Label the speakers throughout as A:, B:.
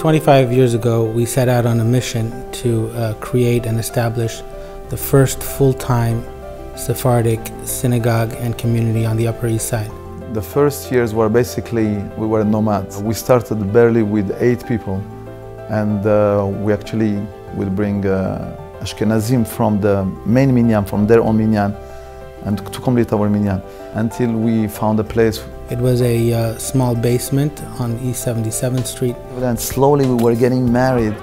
A: 25 years ago, we set out on a mission to create and establish the first full-time Sephardic synagogue and community on the Upper East Side.
B: The first years were basically, we were nomads. We started barely with 8 people, and we actually will bring Ashkenazim from the main minyan, from their own minyan, and to complete our minyan, until we found a place.
A: It was a small basement on East 77th Street.
B: Then slowly we were getting married.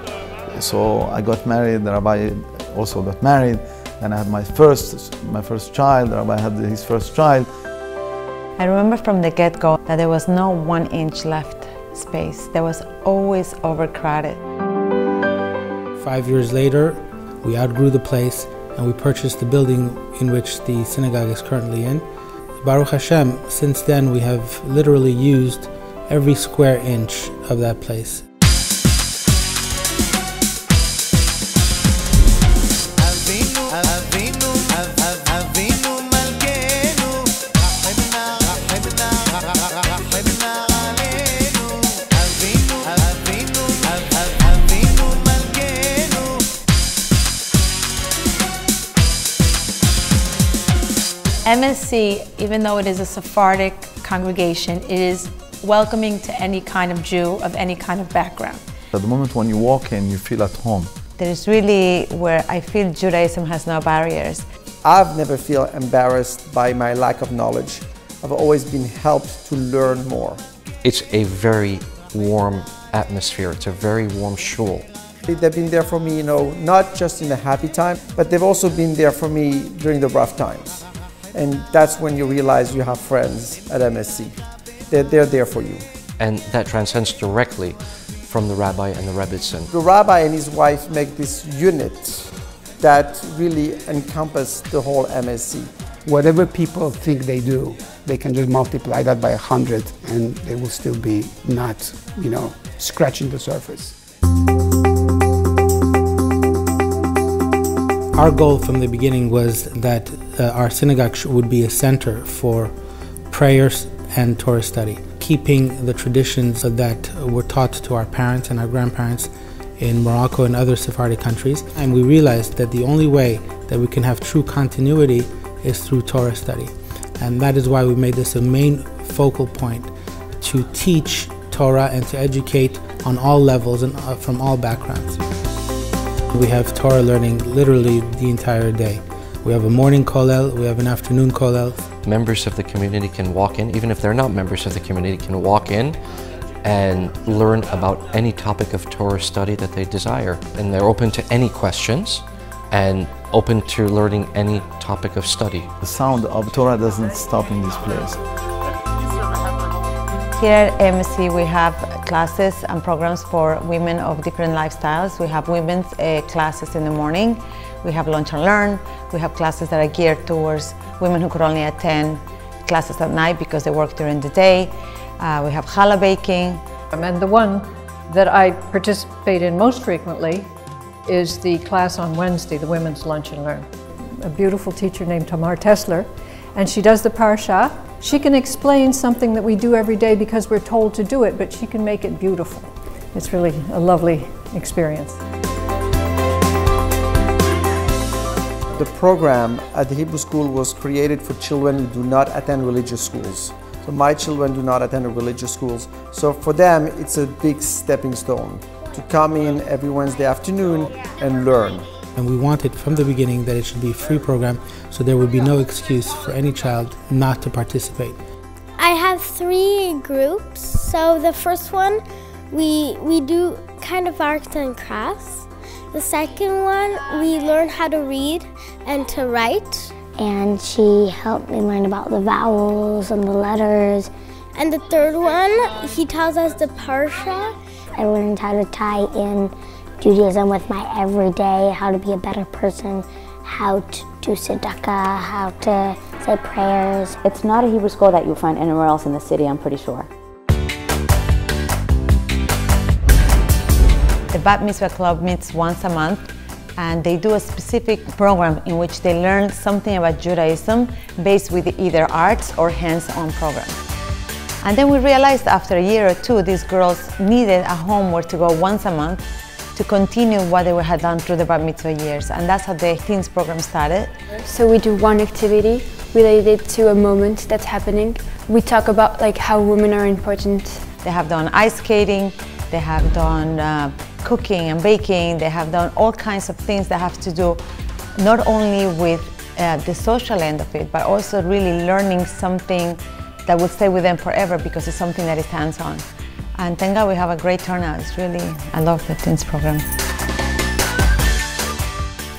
B: So I got married, the rabbi also got married. Then I had my first child, the rabbi had his first child.
C: I remember from the get-go that there was no 1 inch left space. There was always overcrowded.
A: 5 years later, we outgrew the place and we purchased the building in which the synagogue is currently in. Baruch Hashem, since then we have literally used every square inch of that place.
D: MSC, even though it is a Sephardic congregation, it is welcoming to any kind of Jew of any kind of background.
B: At the moment when you walk in, you feel at home.
C: There's really where I feel Judaism has no barriers.
E: I've never felt embarrassed by my lack of knowledge. I've always been helped to learn more.
F: It's a very warm atmosphere. It's a very warm shul.
E: They've been there for me, not just in the happy time, but they've also been there for me during the rough times. And that's when you realize you have friends at MSC. They're there for you.
F: And that transcends directly from the rabbi and the rebbitzin.
E: The rabbi and his wife make this unit that really encompasses the whole MSC.
G: Whatever people think they do, they can just multiply that by 100 and they will still be not, scratching the surface.
A: Our goal from the beginning was that our synagogue would be a center for prayers and Torah study, keeping the traditions that were taught to our parents and our grandparents in Morocco and other Sephardic countries. And we realized that the only way that we can have true continuity is through Torah study. And that is why we made this a main focal point to teach Torah and to educate on all levels and from all backgrounds. We have Torah learning literally the entire day. We have a morning kollel, we have an afternoon kollel.
F: Members of the community can walk in, even if they're not members of the community, can walk in and learn about any topic of Torah study that they desire. And they're open to any questions and open to learning any topic of study.
B: The sound of Torah doesn't stop in this place.
C: Here at MSC we have classes and programs for women of different lifestyles. We have women's classes in the morning. We have lunch and learn. We have classes that are geared towards women who could only attend classes at night because they work during the day. We have challah baking.
H: And the one that I participate in most frequently is the class on Wednesday, the Women's Lunch and Learn. A beautiful teacher named Tamar Tesler, and she does the parsha. She can explain something that we do every day because we're told to do it, but she can make it beautiful. It's really a lovely experience.
E: The program at the Hebrew School was created for children who do not attend religious schools. So my children do not attend religious schools. So for them, it's a big stepping stone to come in every Wednesday afternoon and learn.
A: And we wanted from the beginning that it should be a free program, so there would be no excuse for any child not to participate.
I: I have 3 groups. So the first one, we do kind of arts and crafts. The second one, we learn how to read and to write.
J: And she helped me learn about the vowels and the letters.
I: And the third one, he tells us the parsha.
J: I learned how to tie in Judaism with my everyday, how to be a better person, how to do tzedakah, how to say prayers.
K: It's not a Hebrew school that you'll find anywhere else in the city, I'm pretty sure.
C: The Bat Mitzvah Club meets once a month and they do a specific program in which they learn something about Judaism based with either arts or hands-on programs. And then we realized after a year or two, these girls needed a home where to go once a month to continue what they had done through the Bar Mitzvah years. And that's how the teens program started.
L: So we do one activity related to a moment that's happening. We talk about like how women are important.
C: They have done ice skating, they have done cooking and baking, they have done all kinds of things that have to do not only with the social end of it, but also really learning something that would stay with them forever because it's something that is hands-on. And thank God we have a great turnout. It's really, I love the teens program.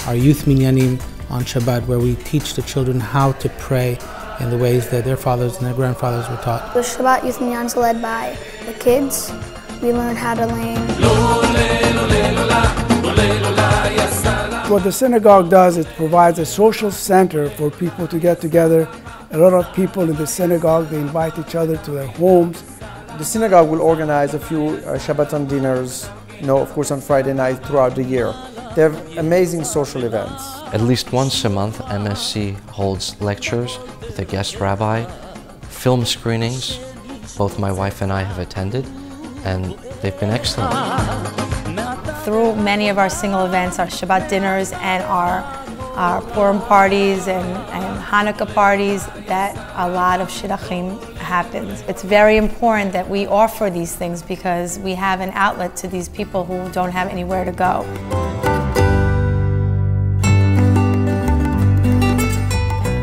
A: Our youth minyanim on Shabbat, where we teach the children how to pray in the ways that their fathers and their grandfathers were taught.
M: The Shabbat youth minyan is led by the kids. We learn how to lean.
N: What the synagogue does, it provides a social center for people to get together. A lot of people in the synagogue, they invite each other to their homes.
E: The synagogue will organize a few Shabbaton dinners, of course on Friday night throughout the year. They have amazing social events.
F: At least once a month, MSC holds lectures with a guest rabbi, film screenings. Both my wife and I have attended, and they've been excellent.
D: Through many of our single events, our Shabbat dinners and our Purim parties and Hanukkah parties, that a lot of shidduchim happens. It's very important that we offer these things because we have an outlet to these people who don't have anywhere to go.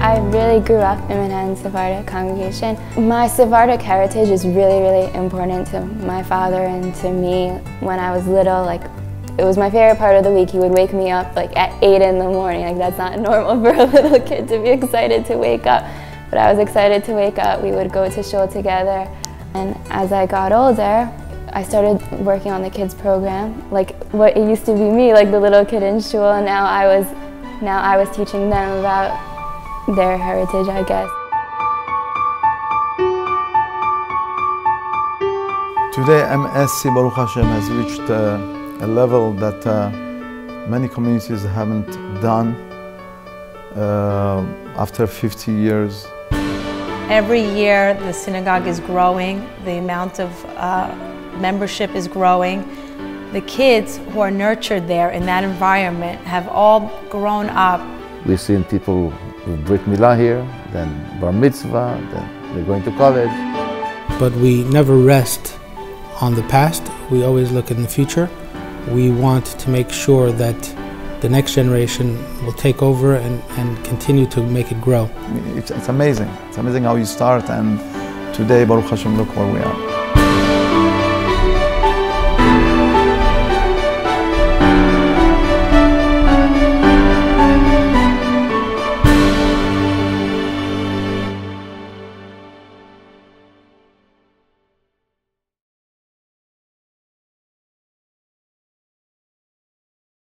L: I really grew up in Manhattan Sephardic congregation. My Sephardic heritage is really, really important to my father and to me. When I was little, it was my favorite part of the week. He would wake me up at 8 in the morning. That's not normal for a little kid to be excited to wake up. But I was excited to wake up. We would go to shul together. And as I got older, I started working on the kids program. What it used to be me, the little kid in shul, and now I was teaching them about their heritage, I guess.
B: Today, MSC Baruch Hashem has reached a level that many communities haven't done after 50 years.
D: Every year the synagogue is growing, the amount of membership is growing. The kids who are nurtured there in that environment have all grown up.
O: We've seen people with Brit Milah here, then Bar Mitzvah, then they're going to college.
A: But we never rest on the past, we always look in the future. We want to make sure that the next generation will take over and continue to make it grow.
B: It's amazing. It's amazing how you start, and today, Baruch Hashem, look where we are.